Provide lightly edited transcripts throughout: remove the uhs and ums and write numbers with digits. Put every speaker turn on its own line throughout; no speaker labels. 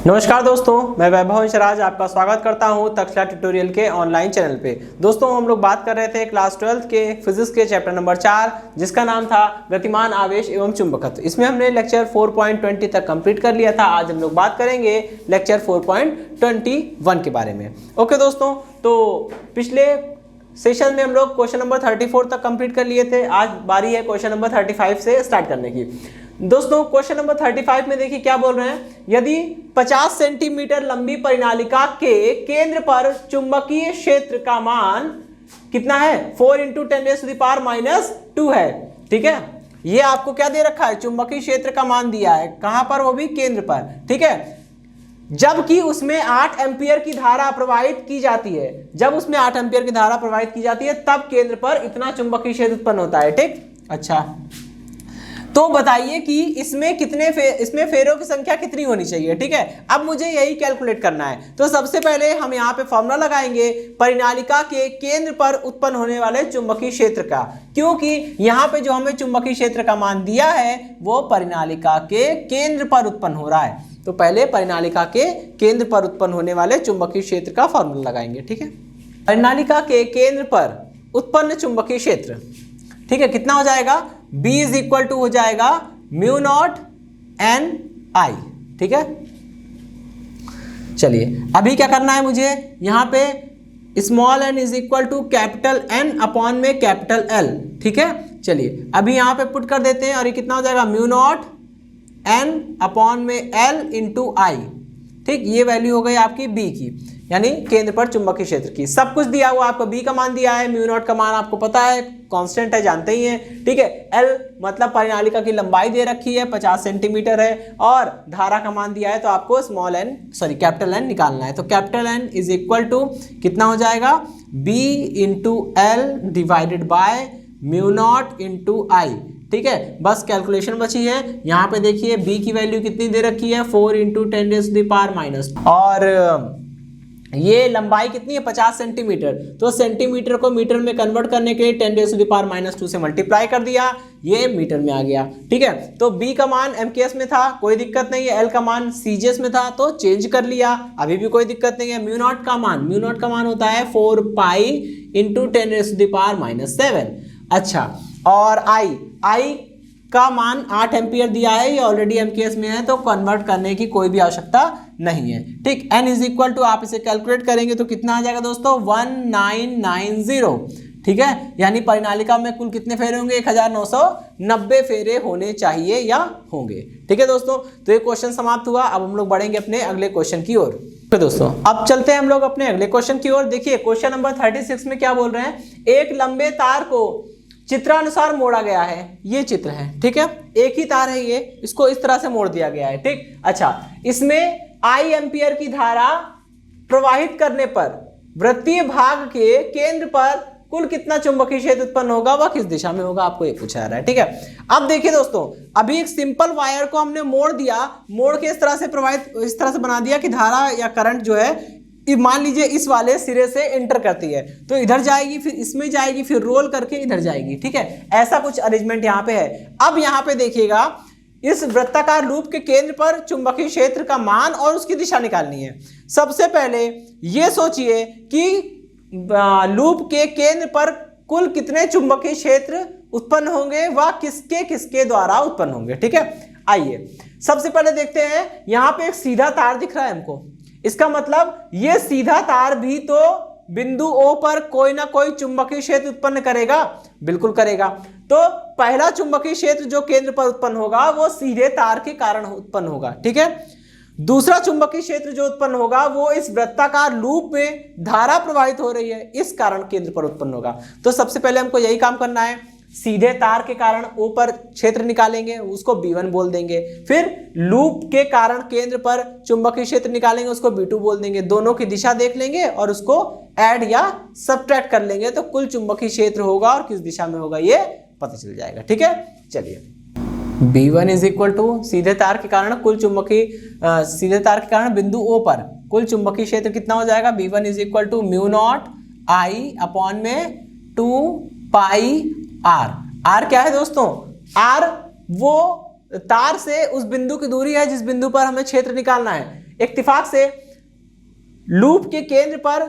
नमस्कार दोस्तों, मैं वैभव शराज आपका स्वागत करता हूं तक्षशिला ट्यूटोरियल के ऑनलाइन चैनल पे। दोस्तों, हम लोग बात कर रहे थे क्लास 12 के फिजिक्स के चैप्टर नंबर 4 जिसका नाम था गतिमान आवेश एवं चुंबकत्व। इसमें हमने लेक्चर 4.20 तक कंप्लीट कर लिया था। आज हम लोग बात करेंगे लेक्चर 4.21 के बारे में। ओके दोस्तों, तो पिछले सेशन में हम लोग क्वेश्चन नंबर 34 तक कंप्लीट कर लिए थे। आज बारी है क्वेश्चन नंबर 35 से स्टार्ट करने की। दोस्तों, क्वेश्चन नंबर 35 में देखिए क्या बोल रहे हैं। यदि 50 सेंटीमीटर लंबी परिनालिका के केंद्र पर चुंबकीय क्षेत्र का मान कितना है, 4 × 10⁻⁻² है। ठीक है, ये आपको क्या दे रखा है, चुंबकीय क्षेत्र का मान दिया है। कहां पर, वो भी केंद्र पर। ठीक है, जबकि उसमें 8 एम्पियर की धारा प्रवाहित की जाती है। जब उसमें 8 एम्पियर की धारा प्रवाहित की जाती है तब केंद्र पर इतना चुंबकीय क्षेत्र उत्पन्न होता है। ठीक, अच्छा, तो बताइए कि इसमें इसमें फेरों की संख्या कितनी होनी चाहिए। ठीक है, अब मुझे यही कैलकुलेट करना है। तो सबसे पहले हम यहाँ पे फॉर्मूला लगाएंगे परिनालिका के केंद्र पर उत्पन्न होने वाले चुंबकीय क्षेत्र का, क्योंकि यहाँ पे जो हमें चुंबकीय क्षेत्र का मान दिया है वो परिनालिका के केंद्र पर उत्पन्न हो रहा है। तो पहले परिनालिका के केंद्र पर उत्पन्न होने वाले चुंबकीय क्षेत्र का फॉर्मूला लगाएंगे। ठीक है, परिनालिका के केंद्र पर उत्पन्न चुंबकीय क्षेत्र, ठीक है, कितना हो जाएगा, B = हो जाएगा μ0 Ni। ठीक है, चलिए अभी क्या करना है मुझे, यहां पे स्मॉल n = कैपिटल N में कैपिटल L। ठीक है, चलिए अभी यहां पे पुट कर देते हैं और ये कितना हो जाएगा, μ0 N में L × I। ठीक, ये वैल्यू हो गई आपकी B की, यानी केंद्र पर चुंबकीय क्षेत्र की। सब कुछ दिया हुआ, आपको B का मान दिया है, μ0 का मान आपको पता है, कांस्टेंट है, जानते ही हैं। ठीक है, L मतलब परिनालिका की लंबाई दे रखी है, 50 सेंटीमीटर है, और धारा का मान दिया है तो आपको कैपिटल N निकालना है। तो कैपिटल N = कितना हो जाएगा, B × L divided by μ0 × I। ठीक है, बस कैलकुलेशन बची है। यहाँ पे देखिए B की वैल्यू कितनी दे रखी है, 4 × 10⁻⁻², और ये लंबाई कितनी है, 50 सेंटीमीटर। तो सेंटीमीटर को मीटर में कन्वर्ट करने के लिए 10⁻⁻² से मल्टीप्लाई कर दिया, ये मीटर में आ गया। ठीक है, तो B का मान MKS में था, कोई दिक्कत नहीं है। L का मान CGS में था तो चेंज कर लिया, अभी भी कोई दिक्कत नहीं है। μ0 का मान होता है 4π × 10⁻⁻7। अच्छा, और I का मान 8 एम्पियर दिया है, ये ऑलरेडी MKS में है तो कन्वर्ट करने की कोई भी आवश्यकता नहीं है। ठीक, N = आप इसे कैलकुलेट करेंगे तो कितना आ जाएगा दोस्तों, 1990। ठीक है, यानी परिनालिका में कुल कितने फेरे होंगे, 1990 फेरे होने चाहिए या होंगे। ठीक है दोस्तों, तो ये क्वेश्चन समाप्त हुआ। अब हम लोग बढ़ेंगे अपने अगले क्वेश्चन की ओर। तो दोस्तों अब चलते हैं हम लोग अपने अगले क्वेश्चन की ओर। देखिए क्वेश्चन नंबर 36 में क्या बोल रहे हैं, एक लंबे तार को चित्रानुसार मोड़ा गया है। ये चित्र है, ठीक है, एक ही तार है, ये इसको इस तरह से मोड़ दिया गया है। ठीक, अच्छा, इसमें I एम्पियर की धारा प्रवाहित करने पर वृत्तीय भाग के केंद्र पर कुल कितना चुंबकीय क्षेत्र उत्पन्न होगा, वह किस दिशा में होगा, आपको ये पूछा जा रहा है। ठीक है, अब देखिए दोस्तों, अभी एक सिंपल वायर को हमने मोड़ दिया, मोड़ के इस तरह से प्रवाहित, इस तरह से बना दिया कि धारा या करंट जो है मान लीजिए इस वाले सिरे से एंटर करती है तो इधर जाएगी, फिर इसमें जाएगी, फिर रोल करके इधर जाएगी। ठीक है, ऐसा कुछ अरेंजमेंट यहाँ पे है। अब यहाँ पे देखिएगा, इस वृत्ताकार लूप के केंद्र पर चुंबकीय क्षेत्र का मान और उसकी दिशा निकालनी है। सबसे पहले ये सोचिए कि लूप के केंद्र पर कुल कितने चुंबकीय क्षेत्र उत्पन्न होंगे, वह किसके किसके द्वारा उत्पन्न होंगे। ठीक है, आइए सबसे पहले देखते हैं। यहाँ पे एक सीधा तार दिख रहा है हमको, इसका मतलब ये सीधा तार भी तो बिंदु O पर कोई ना कोई चुंबकीय क्षेत्र उत्पन्न करेगा, बिल्कुल करेगा। तो पहला चुंबकीय क्षेत्र जो केंद्र पर उत्पन्न होगा वो सीधे तार के कारण उत्पन्न होगा। ठीक है, दूसरा चुंबकीय क्षेत्र जो उत्पन्न होगा वो इस वृत्ताकार लूप में धारा प्रवाहित हो रही है, इस कारण केंद्र पर उत्पन्न होगा। तो सबसे पहले हमको यही काम करना है, सीधे तार के कारण O पर क्षेत्र निकालेंगे, उसको B1 बोल देंगे। फिर लूप के कारण केंद्र पर चुंबकीय क्षेत्र निकालेंगे, उसको B2 बोल देंगे। दोनों की दिशा देख लेंगे और उसको ऐड या सब्ट्रैक्ट कर लेंगे तो कुल चुंबकीय क्षेत्र होगा और किस दिशा में होगा ये पता चल जाएगा। ठीक है, चलिए B1 = सीधे तार के कारण सीधे तार के कारण बिंदु O पर कुल चुंबकीय क्षेत्र कितना हो जाएगा, B1 = μ0 I में 2πr। R क्या है दोस्तों, R वो तार से उस बिंदु की दूरी है जिस बिंदु पर हमें क्षेत्र निकालना है। इत्तेफाक से लूप के केंद्र पर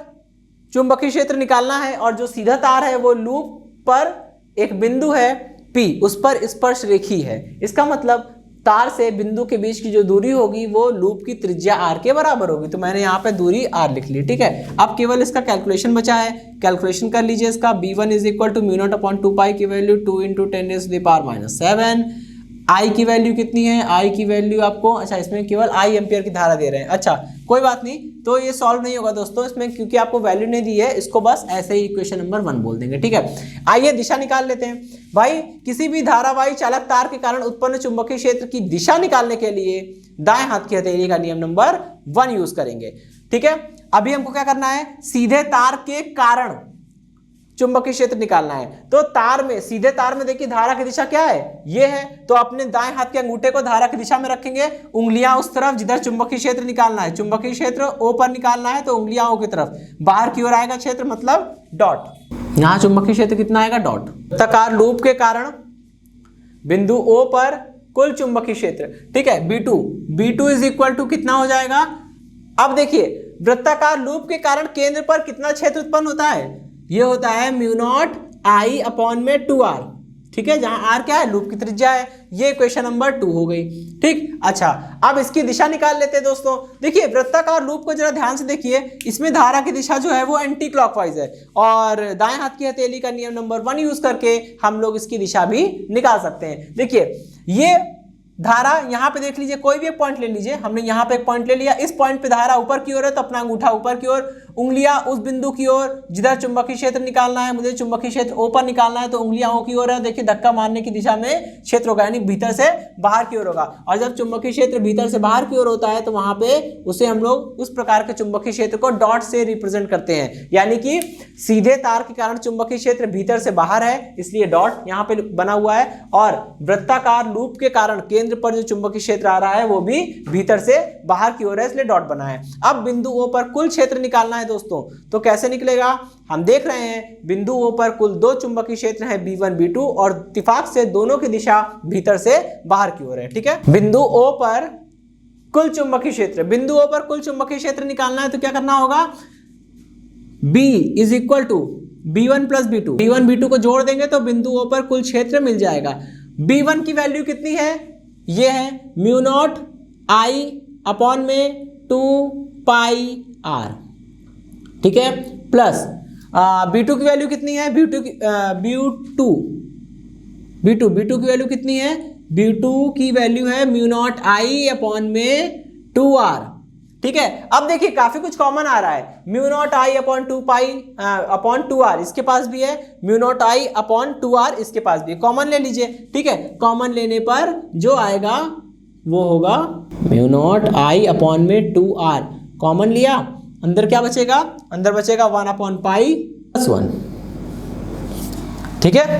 चुंबकीय क्षेत्र निकालना है और जो सीधा तार है वो लूप पर एक बिंदु है P, उस पर स्पर्श रेखी है। इसका मतलब तार से बिंदु के बीच की जो दूरी होगी वो लूप की त्रिज्या r के बराबर होगी। तो मैंने यहाँ पे दूरी r लिख ली, ठीक है। अब केवल इसका कैलकुलेशन बचा है, कैलकुलेशन कर लीजिए इसका। b1 is equal to mu naught upon 2 pi की वैल्यू 2 इंटू 10⁻⁷। I की वैल्यू कितनी है, I की वैल्यू आपको, अच्छा इसमें केवल I एम्पियर की धारा दे रहे हैं, अच्छा कोई बात नहीं, तो ये सॉल्व नहीं होगा दोस्तों इसमें, क्योंकि आपको वैल्यू नहीं दी है, इसको बस ऐसे ही इक्वेशन नंबर 1 बोल देंगे, ठीक है। आइए दिशा निकाल लेते हैं। भाई किसी भी धारावाही चालक तार के कारण उत्पन्न चुंबकीय क्षेत्र की दिशा निकालने के लिए दाएं हाथ की हथेली का नियम नंबर 1 यूज करेंगे, ठीक है। अभी हमको क्या करना है, सीधे तार के कारण चुंबकीय क्षेत्र निकालना है। तो तार में, सीधे तार में देखिए धारा की दिशा क्या है, ये है। तो अपने दाएं हाथ के अंगूठे को धारा की दिशा में रखेंगे, उंगलियां उस तरफ जिधर चुंबकीय क्षेत्र निकालना है, चुंबकीय क्षेत्र O पर निकालना है तो उंगलियां O की तरफ, बाहर की ओर आएगा क्षेत्र मतलब डॉट। यहां चुंबकीय क्षेत्र कितना आएगा, डॉट। वृत्ताकार लूप के कारण बिंदु O पर कुल चुंबकीय क्षेत्र, ठीक है, B2 इज इक्वल टू कितना हो जाएगा। अब देखिए वृत्ताकार लूप के कारण केंद्र पर कितना क्षेत्र उत्पन्न होता है, ये होता है म्यू नॉट I अपॉन में 2R, ठीक है, जहां R क्या है, लूप की त्रिज्या है। ये इक्वेशन नंबर 2 हो गई, ठीक। अच्छा अब इसकी दिशा निकाल लेते हैं दोस्तों। देखिए वृत्ताकार लूप को जरा ध्यान से देखिए, इसमें धारा की दिशा जो है वो एंटी क्लॉकवाइज है, और दाएं हाथ की हथेली का नियम नंबर 1 यूज करके हम लोग इसकी दिशा भी निकाल सकते हैं। देखिए ये धारा यहाँ पे देख लीजिए, कोई भी एक पॉइंट ले लीजिए, हमने यहाँ पे एक पॉइंट ले लिया, इस पॉइंट पे धारा ऊपर की ओर है तो अपना अंगूठा ऊपर की ओर, उंगलियां उस बिंदु की ओर जिधर चुंबकीय क्षेत्र निकालना है, मुझे चुंबकीय क्षेत्र O पर निकालना है तो उंगलियां O की ओर है। देखिए धक्का मारने की दिशा में क्षेत्र होगा, यानी भीतर से बाहर की ओर होगा, और जब चुंबकीय क्षेत्र भीतर से बाहर की ओर होता है तो वहां पे उसे हम लोग उस प्रकार के चुंबकीय क्षेत्र को डॉट से रिप्रेजेंट करते हैं, यानी कि सीधे तार के कारण चुंबकीय क्षेत्र भीतर से बाहर है इसलिए डॉट यहाँ पे बना हुआ है, और वृत्ताकार लूप के कारण केंद्र पर जो चुंबकीय क्षेत्र आ रहा है वो भी भीतर से बाहर की ओर है इसलिए डॉट बना है। अब बिंदु O पर कुल क्षेत्र निकालना है दोस्तों, तो कैसे निकलेगा, हम देख रहे हैं बिंदु O पर कुल 2 चुंबकीय क्षेत्र हैं B1 B2, और इत्तेफाक से दोनों की दिशा भीतर से बाहर की ओर है, ठीक है। बिंदु O पर कुल चुंबकीय क्षेत्र, बिंदु O पर कुल चुंबकीय क्षेत्र निकालना है तो क्या करना होगा, B is equal to B1 plus B2, B1 B2 को जोड़ देंगे तो बिंदु O पर कुल क्षेत्र मिल जाएगा। B1 की वैल्यू कितनी है, ये है म्यू नॉट I अपॉन में 2 पाई R, ठीक है, प्लस B2 की वैल्यू कितनी है, B2 की वैल्यू कितनी है, B2 की वैल्यू है म्यू नॉट I अपॉन में 2R, ठीक है। अब देखिए काफी कुछ कॉमन आ रहा है, mu naught I upon 2 pi upon 2R इसके पास भी है, mu naught I upon 2R इसके पास भी है, कॉमन ले लीजिए, ठीक है। कॉमन लेने पर जो आएगा वो होगा म्यू नॉट I अपॉन में 2R, कॉमन लिया, अंदर क्या बचेगा, अंदर बचेगा 1 अपॉन पाई प्लस 1, ठीक है,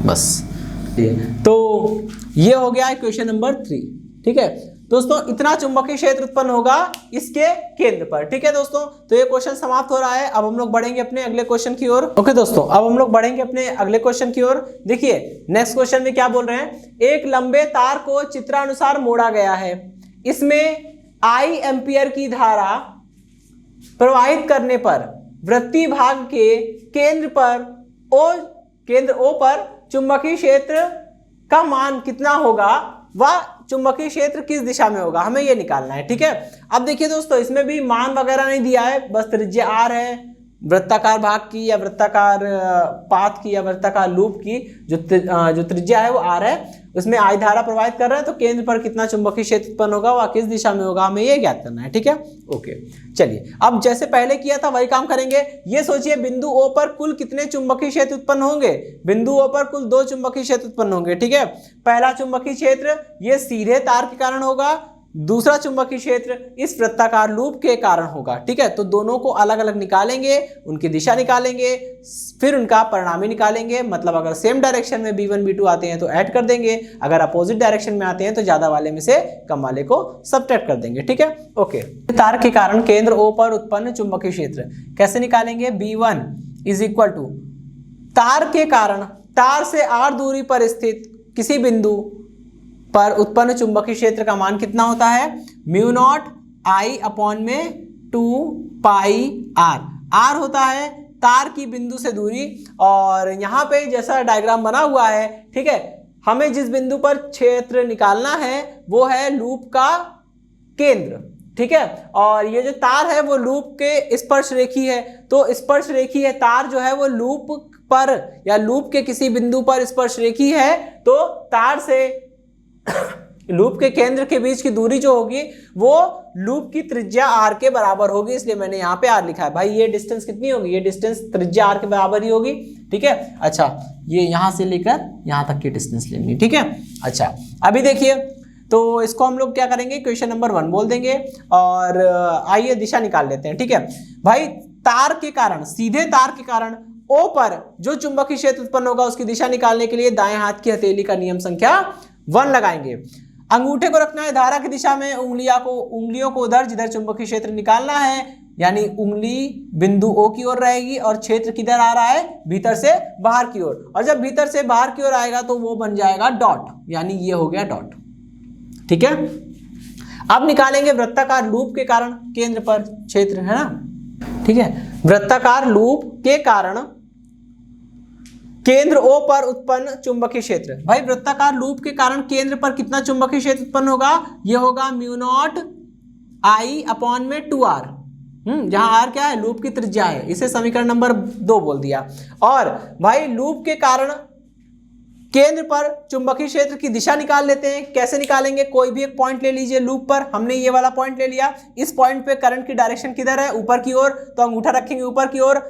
बस। तो ये हो गया क्वेश्चन नंबर 3, ठीक है दोस्तों। इतना चुंबकीय क्षेत्र उत्पन्न होगा इसके केंद्र पर, ठीक है दोस्तों। तो ये क्वेश्चन समाप्त हो रहा है, अब हम लोग बढ़ेंगे अपने अगले क्वेश्चन की ओर। ओके दोस्तों, अब हम लोग बढ़ेंगे अपने अगले क्वेश्चन की ओर। देखिए नेक्स्ट क्वेश्चन में क्या बोल रहे हैं, एक लंबे तार को चित्रानुसार मोड़ा गया है, इसमें I एम्पियर की धारा प्रवाहित करने पर वृत्तीय भाग के केंद्र O पर चुंबकीय क्षेत्र का मान कितना होगा, वह चुंबकीय क्षेत्र किस दिशा में होगा, हमें ये निकालना है, ठीक है। अब देखिए दोस्तों इसमें भी मान वगैरह नहीं दिया है, बस त्रिज्या R है, वृत्ताकार भाग की या वृत्ताकार पाथ की या वृत्ताकार लूप की जो त्रिज्या है वो R है, उसमें I धारा प्रवाहित कर रहा है, तो केंद्र पर कितना चुंबकीय क्षेत्र उत्पन्न होगा, वह किस दिशा में होगा, हमें ये ज्ञात करना है, ठीक है। ओके चलिए, अब जैसे पहले किया था वही काम करेंगे। ये सोचिए बिंदु O पर कुल कितने चुंबकीय क्षेत्र उत्पन्न होंगे, बिंदु O पर कुल 2 चुंबकीय क्षेत्र उत्पन्न होंगे, ठीक है। पहला चुंबकीय क्षेत्र ये सीधे तार के कारण होगा, दूसरा चुंबकीय क्षेत्र इस वृत्ताकार लूप के कारण होगा, ठीक है। तो दोनों को अलग अलग निकालेंगे, उनकी दिशा निकालेंगे, फिर उनका परिणामी निकालेंगे, मतलब अगर सेम डायरेक्शन में B1 B2 आते हैं तो ऐड कर देंगे, अगर अपोजिट डायरेक्शन में आते हैं तो ज्यादा वाले में से कम वाले को सब्ट्रैक्ट कर देंगे, ठीक है। ओके, तार के कारण केंद्र O पर उत्पन्न चुंबकीय क्षेत्र कैसे निकालेंगे, B1 इज इक्वल टू तार के कारण तार से R दूरी पर स्थित किसी बिंदु पर उत्पन्न चुंबकीय क्षेत्र का मान कितना होता है, म्यू नॉट आई अपॉन में 2 पाई आर। आर होता है तार की बिंदु से दूरी, और यहाँ पे जैसा डायग्राम बना हुआ है, ठीक है, हमें जिस बिंदु पर क्षेत्र निकालना है वो है लूप का केंद्र, ठीक है। और ये जो तार है वो लूप के स्पर्श रेखी है, तो स्पर्श रेखी है तार जो है वो लूप पर या लूप के किसी बिंदु पर स्पर्श रेखी है, तो तार से लूप के केंद्र के बीच की दूरी जो होगी वो लूप की त्रिज्या r के बराबर होगी, इसलिए मैंने यहाँ पे r लिखा है। भाई ये डिस्टेंस कितनी होगी, ये डिस्टेंस त्रिज्या r के बराबर ही होगी, ठीक है। अच्छा, ये यहाँ से लेकर यहाँ तक की डिस्टेंस लेनी, ठीक है। अच्छा, अभी देखिए, तो इसको हम लोग क्या करेंगे, क्वेश्चन नंबर 1 बोल देंगे, और आइए दिशा निकाल लेते हैं, ठीक है। भाई तार के कारण, सीधे तार के कारण O पर जो चुंबकीय क्षेत्र उत्पन्न होगा उसकी दिशा निकालने के लिए दाएं हाथ की हथेली का नियम संख्या 1 लगाएंगे। अंगूठे को रखना है धारा की दिशा में, उंगलियों को उधर जिधर चुंबकीय क्षेत्र निकालना है, यानी उंगली बिंदु O की ओर रहेगी और क्षेत्र किधर आ रहा है, भीतर से बाहर की ओर, और जब भीतर से बाहर की ओर आएगा तो वो बन जाएगा डॉट, यानी ये हो गया डॉट, ठीक है। अब निकालेंगे वृत्ताकार लूप के कारण केंद्र पर क्षेत्र, है ना, ठीक है। वृत्ताकार लूप के कारण केंद्र O पर उत्पन्न चुंबकीय क्षेत्र। भाई वृत्ताकार लूप के कारण केंद्र पर कितना चुंबकीय क्षेत्र उत्पन्न होगा, ये होगा μ0 I अपॉन में 2r, जहां r क्या है, लूप की त्रिज्या है, इसे समीकरण नंबर 2 बोल दिया। और भाई लूप के कारण केंद्र पर चुंबकीय क्षेत्र की दिशा निकाल लेते हैं। कैसे निकालेंगे, कोई भी एक पॉइंट ले लीजिए लूप पर, हमने ये वाला पॉइंट ले लिया, इस पॉइंट पे करंट की डायरेक्शन किधर है, ऊपर की ओर, तो अंगूठा रखेंगे ऊपर की ओर,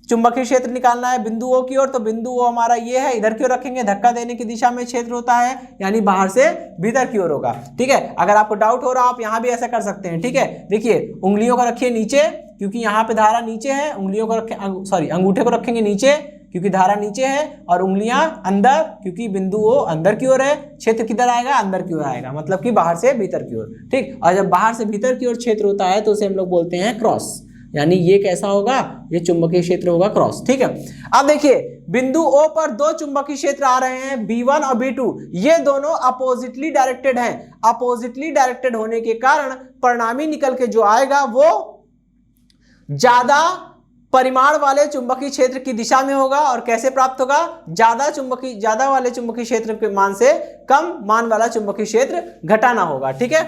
चुंबकीय क्षेत्र निकालना है बिंदु O की ओर, तो बिंदु O हमारा ये है, इधर की ओर रखेंगे, धक्का देने की दिशा में क्षेत्र होता है, यानी बाहर से भीतर की ओर होगा, ठीक है। अगर आपको डाउट हो रहा आप यहाँ भी ऐसा कर सकते हैं, ठीक है। देखिए उंगलियों को रखिए नीचे, क्योंकि यहाँ पे धारा नीचे है, उंगलियों को रखें, सॉरी अंगूठे को रखेंगे नीचे क्योंकि धारा नीचे है, और उंगलियां अंदर क्योंकि बिंदु O अंदर की ओर है, क्षेत्र किधर आएगा, अंदर की ओर आएगा, मतलब कि बाहर से भीतर की ओर, ठीक। और जब बाहर से भीतर की ओर क्षेत्र होता है तो उसे हम लोग बोलते हैं क्रॉस, यानी ये कैसा होगा, ये चुंबकीय क्षेत्र होगा क्रॉस, ठीक है। अब देखिए बिंदु O पर दो चुंबकीय क्षेत्र आ रहे हैं B1 और B2, ये दोनों अपोजिटली डायरेक्टेड हैं। अपोजिटली डायरेक्टेड होने के कारण परिणामी निकल के जो आएगा वो ज्यादा परिमाण वाले चुंबकीय क्षेत्र की दिशा में होगा। और कैसे प्राप्त होगा, ज्यादा वाले चुंबकीय क्षेत्र के मान से कम मान वाला चुंबकीय क्षेत्र घटाना होगा, ठीक है।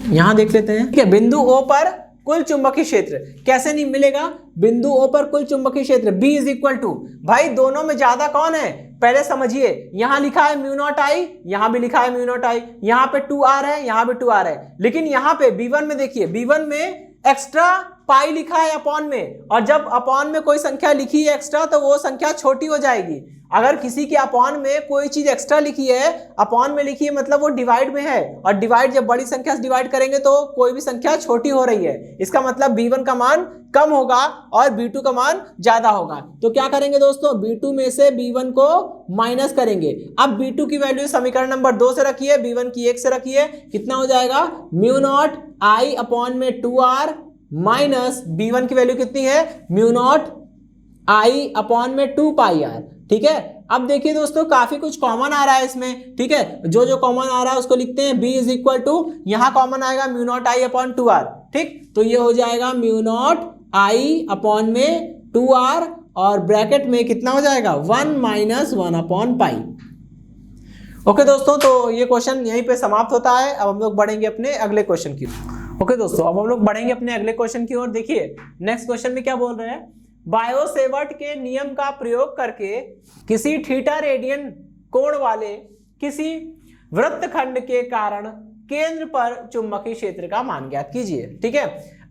यहां देख लेते हैं, ठीक है। बिंदु O पर कुल चुंबकीय क्षेत्र कैसे नहीं मिलेगा, बिंदु O पर कुल चुंबकीय क्षेत्र B इज इक्वल टू, भाई दोनों में ज्यादा कौन है, पहले समझिए, यहां लिखा है μ0 I, यहां भी लिखा है μ0 I, यहां पे 2r है, यहां भी 2r है, लेकिन यहां पे B1 में देखिए, B1 में एक्स्ट्रा पाई लिखा है अपॉन में, और जब अपॉन में कोई संख्या लिखी है एक्स्ट्रा तो वो संख्या छोटी हो जाएगी। अगर किसी के अपॉन में कोई चीज एक्स्ट्रा लिखी है, अपॉन में लिखी है मतलब वो डिवाइड में है, और डिवाइड जब बड़ी संख्या से डिवाइड करेंगे तो कोई भी संख्या छोटी हो रही है, इसका मतलब B1 का मान कम होगा और B2 का मान ज्यादा होगा। तो क्या करेंगे दोस्तों, B2 में से B1 को माइनस करेंगे। अब B2 की वैल्यू समीकरण नंबर 2 से रखिए, B1 की 1 से रखिए, कितना हो जाएगा μ0 I अपॉन में 2r माइनस B1 की वैल्यू कितनी है, μ0 I अपॉन में 2 पाई r, ठीक है। अब देखिए दोस्तों काफी कुछ कॉमन आ रहा है इसमें, ठीक है, जो जो कॉमन आ रहा है उसको लिखते हैं, B इज इक्वल टू, यहाँ कॉमन आएगा μ0 I अपॉन 2r, ठीक, तो ये हो जाएगा μ0 I अपॉन में 2r, और ब्रैकेट में कितना हो जाएगा 1 माइनस 1 अपॉन पाई। ओके दोस्तों, तो ये क्वेश्चन यहीं पे समाप्त होता है। अब हम लोग बढ़ेंगे अपने अगले क्वेश्चन की ओर। ओके दोस्तों, अब हम लोग बढ़ेंगे अपने अगले क्वेश्चन की ओर। देखिए नेक्स्ट क्वेश्चन में क्या बोल रहे हैं, बायो-सेवर्ट के नियम का प्रयोग करके किसी थीटा रेडियन कोण वाले किसी वृत्तखंड के कारण केंद्र पर चुंबकीय क्षेत्र का मान ज्ञात कीजिए, ठीक है।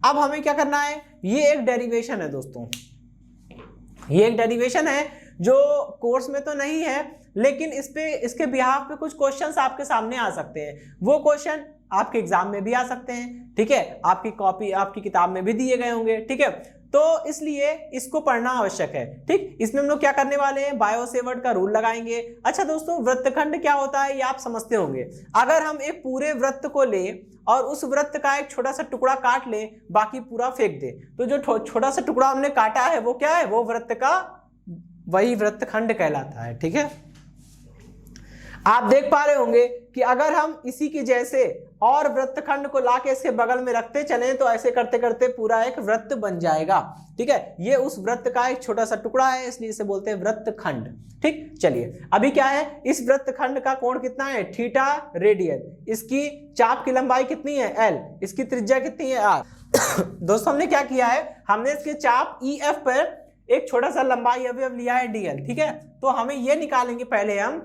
अब हमें क्या करना है, ये एक डेरिवेशन है दोस्तों, ये एक डेरिवेशन है जो कोर्स में तो नहीं है, लेकिन इसके बिहाफ पे कुछ क्वेश्चंस आपके सामने आ सकते हैं। वो क्वेश्चन आपके एग्जाम में भी आ सकते हैं, ठीक है, आपकी कॉपी आपकी किताब में भी दिए गए होंगे, ठीक है। तो इसलिए इसको पढ़ना आवश्यक है, ठीक। इसमें हम लोग क्या करने वाले हैं, बायो-सेवर्ट का रूल लगाएंगे। अच्छा दोस्तों, वृत्तखंड क्या होता है ये आप समझते होंगे। अगर हम एक पूरे वृत्त को ले और उस वृत्त का एक छोटा सा टुकड़ा काट ले, बाकी पूरा फेंक दे, तो जो छोटा सा टुकड़ा हमने काटा है वो क्या है, वो वृत्त का वही वृत्तखंड कहलाता है, ठीक है। आप देख पा रहे होंगे कि अगर हम इसी के जैसे और वृत्तखंड को लाके इसके बगल में रखते चलें तो ऐसे करते करते पूरा एक वृत्त बन जाएगा। ठीक है, ये उस वृत्त का एक छोटा सा टुकड़ा है, इसलिए इसे बोलते हैं वृत्तखंड। ठीक, चलिए अभी क्या है, इस वृत्तखंड का कोण कितना है, थीटा रेडियन, इसकी चाप की लंबाई कितनी है, एल, इसकी त्रिज्या कितनी है, आर। दोस्तों हमने क्या किया है, हमने इसके चाप ई एफ पर एक छोटा सा लंबाई अवयव लिया है डीएल। ठीक है, तो हमें यह निकालेंगे पहले हम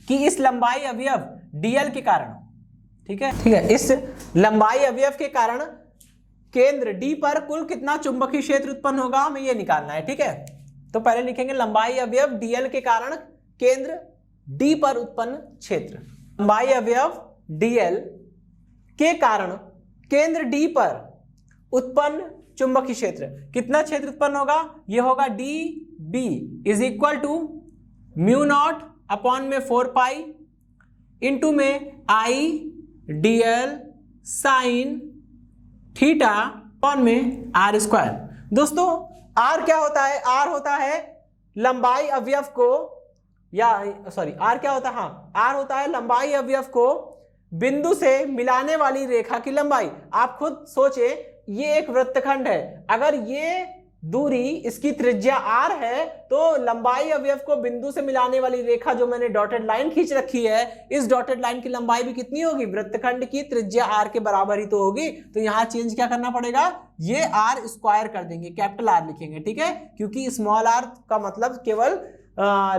कि इस लंबाई अवयव डीएल के कारण, ठीक है, इस लंबाई अवयव के कारण केंद्र डी पर कुल कितना चुंबकीय क्षेत्र उत्पन्न होगा, हमें यह निकालना है। ठीक है, तो पहले लिखेंगे लंबाई अवयव डीएल के कारण केंद्र डी पर उत्पन्न क्षेत्र। लंबाई अवयव डीएल के कारण केंद्र डी पर उत्पन्न चुंबकीय क्षेत्र, कितना क्षेत्र उत्पन्न होगा, यह होगा D B is equal to mu naught upon में 4 पाई इंटू में I D L sine theta upon में आर स्क्वायर। दोस्तों आर क्या होता है, आर होता है लंबाई अवयव को, या सॉरी आर क्या होता है, हाँ आर होता है लंबाई अवयव को बिंदु से मिलाने वाली रेखा की लंबाई। आप खुद सोचे, ये एक वृत्तखंड है, अगर ये दूरी इसकी त्रिज्या r है तो लंबाई अवयव को बिंदु से मिलाने वाली रेखा जो मैंने डॉटेड लाइन खींच रखी है, इस डॉटेड लाइन की लंबाई भी कितनी होगी, वृत्तखंड की त्रिज्या r के बराबर ही तो होगी। तो यहां चेंज क्या करना पड़ेगा, ये r स्क्वायर कर देंगे, कैपिटल R लिखेंगे। ठीक है, क्योंकि स्मॉल r का मतलब केवल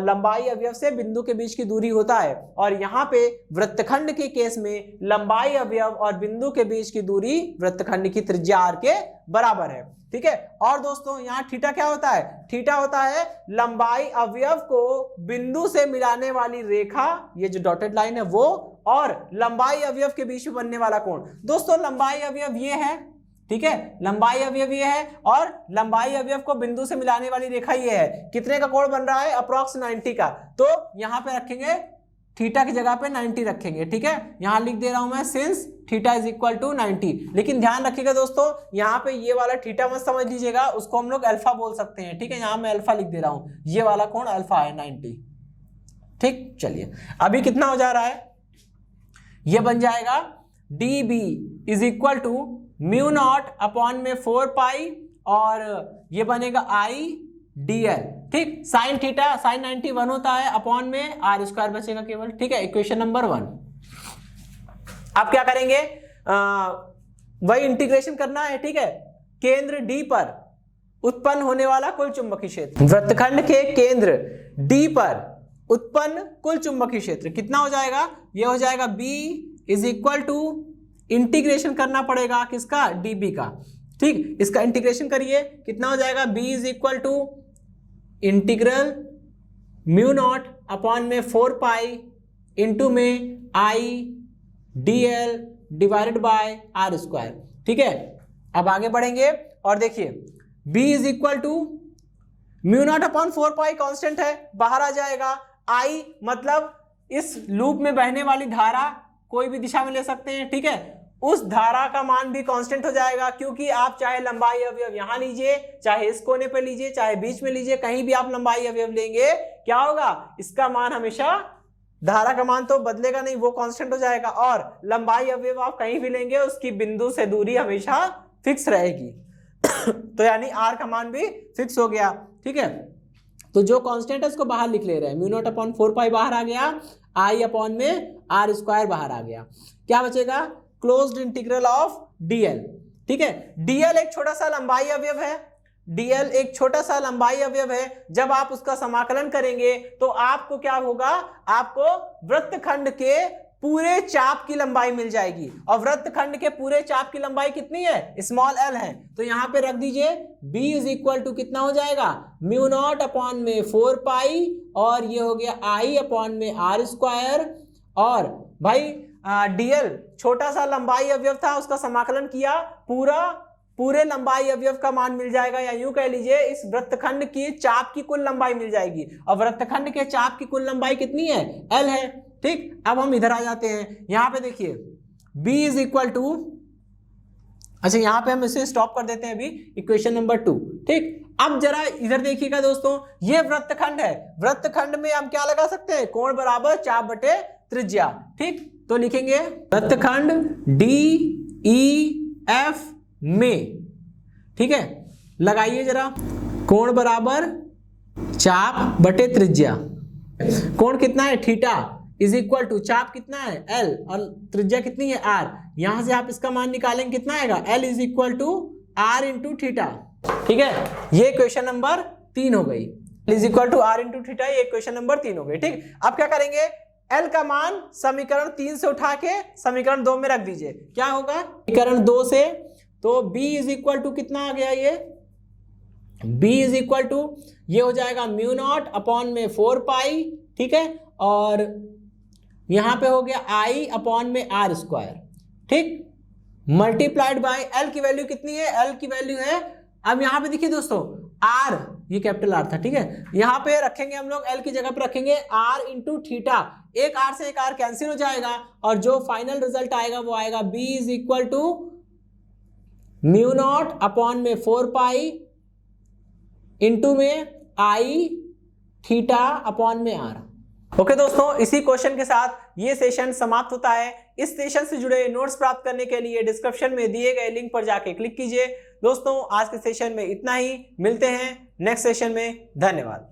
लंबाई अवयव से बिंदु के बीच की दूरी होता है, और यहाँ पे वृत्तखंड के केस में लंबाई अवयव और बिंदु के बीच की दूरी वृत्तखंड की त्रिज्या r के बराबर है। ठीक है, और दोस्तों यहाँ थीटा क्या होता है, थीटा होता है लंबाई अवयव को बिंदु से मिलाने वाली रेखा, ये जो डॉटेड लाइन है वो, और लंबाई अवयव के बीच में बनने वाला कोण। दोस्तों लंबाई अवयव ये है, ठीक है, लंबाई अवयव ये है और लंबाई अवयव को बिंदु से मिलाने वाली रेखा ये है। कितने का कोण बन रहा है, अप्रॉक्स 90 का। तो यहां पे रखेंगे थीटा की जगह पे 90 रखेंगे। ठीक है, यहां लिख दे रहा हूं मैं since theta is equal to 90। लेकिन ध्यान रखिएगा दोस्तों, यहां पे ये वाला थीटा मत समझ लीजिएगा, उसको हम लोग अल्फा बोल सकते हैं। ठीक है, यहां मैं अल्फा लिख दे रहा हूं, ये वाला कोण अल्फा है 90। ठीक, चलिए अभी कितना हो जा रहा है, ये बन जाएगा D B is equal to mu naught upon में 4 पाई और ये बनेगा आई डी एल। ठीक, साइन थीटा साइन 90 1 होता है, अपॉन में आर स्क्वायर बचेगा केवल। ठीक है, इक्वेशन नंबर 1। अब क्या करेंगे, वही इंटीग्रेशन करना है। ठीक है, केंद्र डी पर उत्पन्न होने वाला कुल चुंबकीय क्षेत्र, वृत्तखंड के केंद्र डी पर उत्पन्न कुल चुंबकीय क्षेत्र कितना हो जाएगा, यह हो जाएगा B is equal to, integration करना पड़ेगा किसका, डीबी का। ठीक, इसका इंटीग्रेशन करिए, कितना हो जाएगा, b is equal to integral mu naught upon में 4 पाई इंटू में I D L divided by R square. ठीक है, अब आगे बढ़ेंगे और देखिए b is equal to mu naught upon 4 pi constant है, बाहर आ जाएगा। I मतलब इस लूप में बहने वाली धारा कोई भी दिशा में ले सकते हैं। ठीक है, उस धारा का मान भी कांस्टेंट हो जाएगा, क्योंकि आप चाहे लंबाई अवयव यहां लीजिए, चाहे इस कोने पे लीजिए, चाहे बीच में लीजिए, कहीं भी आप लंबाई अवयव लेंगे क्या होगा, इसका मान हमेशा, धारा का मान तो बदलेगा नहीं, वो कांस्टेंट हो जाएगा। और लंबाई अवयव आप कहीं भी लेंगे, उसकी बिंदु से दूरी हमेशा फिक्स रहेगी। तो यानी आर का मान भी फिक्स हो गया। ठीक है, तो जो कांस्टेंट है उसको बाहर लिख ले रहे हैं, म्यू नॉट अपॉन 4 पाई बाहर आ गया, आई अपॉन में आर स्क्वायर बाहर आ गया। क्या बचेगा, क्लोज्ड इंटीग्रल ऑफ डीएल। ठीक है, डीएल एक छोटा सा लंबाई अवयव है, डीएल एक छोटा सा लंबाई अवयव है। जब आप उसका समाकलन करेंगे तो आपको क्या होगा, आपको वृत्तखंड के पूरे चाप की लंबाई मिल जाएगी, और वृत्तखंड के पूरे चाप की लंबाई कितनी है, स्मॉल एल है। तो यहां पे रख दीजिए b इज इक्वल टू कितना हो जाएगा, म्यू नॉट अपॉन में 4 पाई और ये हो गया i अपॉन में आर स्क्वायर। और भाई डीएल छोटा सा लंबाई अवयव था, उसका समाकलन किया, पूरे लंबाई अवयव का मान मिल जाएगा, या यूं कह लीजिए इस वृत्तखंड की चाप की कुल लंबाई मिल जाएगी। और वृत्तखंड के चाप की कुल लंबाई कितनी है, एल है। ठीक, अब हम इधर आ जाते हैं, यहां पे देखिए b इज इक्वल टू, अच्छा यहां पे हम इसे स्टॉप कर देते हैं अभी, इक्वेशन नंबर 2। ठीक, अब जरा इधर देखिएगा दोस्तों, ये वृत्तखंड है, वृत्तखंड में हम क्या लगा सकते हैं, कोण बराबर चाप बटे त्रिज्या। ठीक, तो लिखेंगे वृत्तखंड DEF में, ठीक है, लगाइए जरा, कोण बराबर चाप बटे त्रिज्या। कोण कितना है थीटा इज इक्वल टू चाप कितना है L और त्रिज्या कितनी है R। यहां से आप इसका मान निकालेंगे, कितना आएगा L is equal to R into theta. ठीक है, ये क्वेश्चन नंबर 3 हो गई। L is equal to R into theta, ये क्वेश्चन नंबर 3 हो गई। ठीक, अब क्या करेंगे, L का मान समीकरण 3 से उठा के समीकरण 2 में रख दीजिए। क्या होगा समीकरण 2 से, तो B इज इक्वल टू कितना आ गया, ये B इज इक्वल टू ये हो जाएगा म्यू नॉट अपॉन में 4 पाई, ठीक है, और यहां पे हो गया I अपॉन में R स्क्वायर, ठीक, मल्टीप्लाइड बाय L की वैल्यू कितनी है, L की वैल्यू है, अब यहां पे देखिए दोस्तों R, ये कैपिटल R था, ठीक है, यहां पे रखेंगे हम लोग L की जगह पे रखेंगे R इंटू थीटा, एक R से एक R कैंसिल हो जाएगा और जो फाइनल रिजल्ट आएगा वो आएगा B is equal to mu naught upon में 4 पाई इंटू में I थीटा अपॉन में R। ओके दोस्तों, इसी क्वेश्चन के साथ ये सेशन समाप्त होता है। इस सेशन से जुड़े नोट्स प्राप्त करने के लिए डिस्क्रिप्शन में दिए गए लिंक पर जाके क्लिक कीजिए। दोस्तों, आज के सेशन में इतना ही, मिलते हैं नेक्स्ट सेशन में, धन्यवाद।